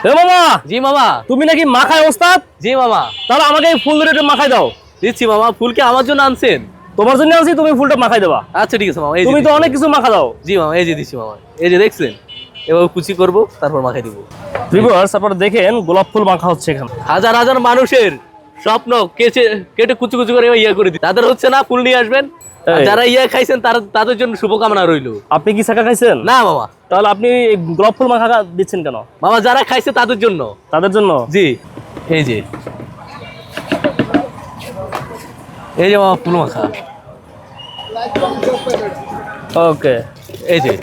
এ মামা, জি মামা। তুমি নাকি মাখায় ওস্তাদ? জি মামা। তাহলে আমাকে এই ফুল ধরে মাখায় দাও। দিচ্ছি মামা। ফুল কি আমার জন্য আনছেন? তোমার জন্য আনছি, তুমি ফুলটা মাখায় দেবা। আচ্ছা ঠিক আছে মামা। এই যে তুমি তো দিচ্ছি অনেক মামা। কিছু মাখা দাও। জি মামা, এই যে দিচ্ছি মামা। এই যে দেখছেন, এবার কুচি করব, তারপর মাখাই দিব। ভিউয়ার্স, আপনারা দেখেন গোলাপ ফুল মাখা হচ্ছে এখানে। হাজার হাজার মানুষের স্বপ্ন কেটে কেটে কুচি কুচি করে ইয়ে করে দিই, তাদের হচ্ছে না, ফুল নিয়ে আসবেন। আর এই। যারা ইয়ে খাইছেন তাদের জন্য শুভকামনা রইলো। আপনি কি শাখা খাইছেন? না মামা। তাহলে আপনি এই গোলাপ ফুল মাখা দিচ্ছেন কেন? মামা যারা খাইছে তাদের জন্য। তাদের জন্য? জি। এই যে এই যে মামা ফুল মাখা। ওকে। এই যে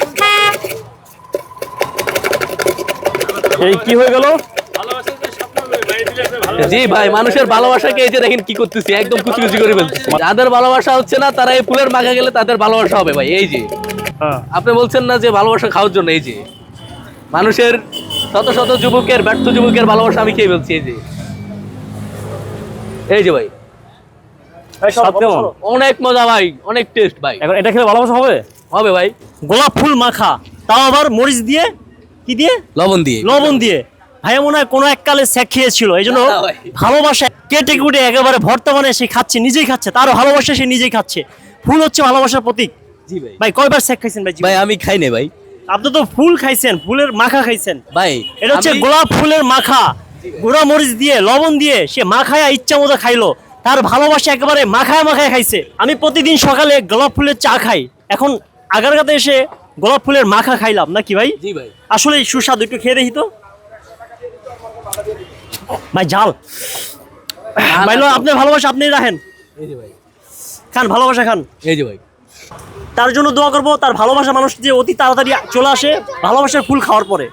এই কি হয়ে গেল? জি ভাই, মানুষের ভালোবাসাকে এই যে দেখেন কি করতেছি, একদম কুচি কুচি করে ফেলতেছি। যাদের ভালোবাসা হচ্ছে না তারা এই ফুলের মাখা গেলে তাদের ভালোবাসা হবে ভাই। এই যে হ্যাঁ। আপনি বলছেন না যে ভালোবাসা খাওয়ার জন্য, এই যে মানুষের শত শত যুবকের, ব্যর্থ যুবকের ভালোবাসা আমি খেয়ে ফেলছি। এই যে এই যে ভাই, স্বাদ কেমন? অনেক মজা ভাই, অনেক টেস্ট ভাই। এখন এটা খেলে ভালোবাসা হবে? হবে ভাই। গোলাপ ফুল মাখা, তাও আবার মরিচ দিয়ে, কি দিয়ে? লবণ দিয়ে। লবণ দিয়ে। ভাইয়া মনে হয় কোনো এককালে স্যাক খেয়েছিল, এই জন্য না ভাই। ভালোবাসা কেটে কুটে একেবারে বর্তমানে সে খাচ্ছে, নিজেই খাচ্ছে, তার ভালোবাসা সে নিজেই খাচ্ছে। ফুল হচ্ছে ভালোবাসার প্রতীক। জি ভাই। ভাই কয়বার স্যাক খাইছেন ভাই? ভাই আমি খাই না ভাই। আপনি তো ফুল খাইছেন, ফুলের মাখা খাইছেন। ভাই এটা হচ্ছে আমি- গোলাপ ফুলের মাখা, গুঁড়া মরিচ দিয়ে, লবণ দিয়ে সে মাখায়া ইচ্ছা মতো খাইলো। তার ভালোবাসা একেবারে মাখায় মাখায় খাইছে। আমি প্রতিদিন সকালে গোলাপ ফুলের চা খাই, এখন আগারগাতে এসে গোলাপ ফুলের মাখা খাইলাম নাকি ভাই? জি ভাই। আসলে সুস্বাদু, একটু খেয়ে দেখি তো ভাই। ঝাল ভাই, লো, আপনার ভালোবাসা আপনি রাখেন, এই যে ভাই। খান, ভালোবাসা খান। এই যে ভাই। তার জন্য দোয়া করবো, তার ভালোবাসা মানুষ যে অতি তাড়াতাড়ি চলে আসে ভালোবাসার ফুল খাওয়ার পরে।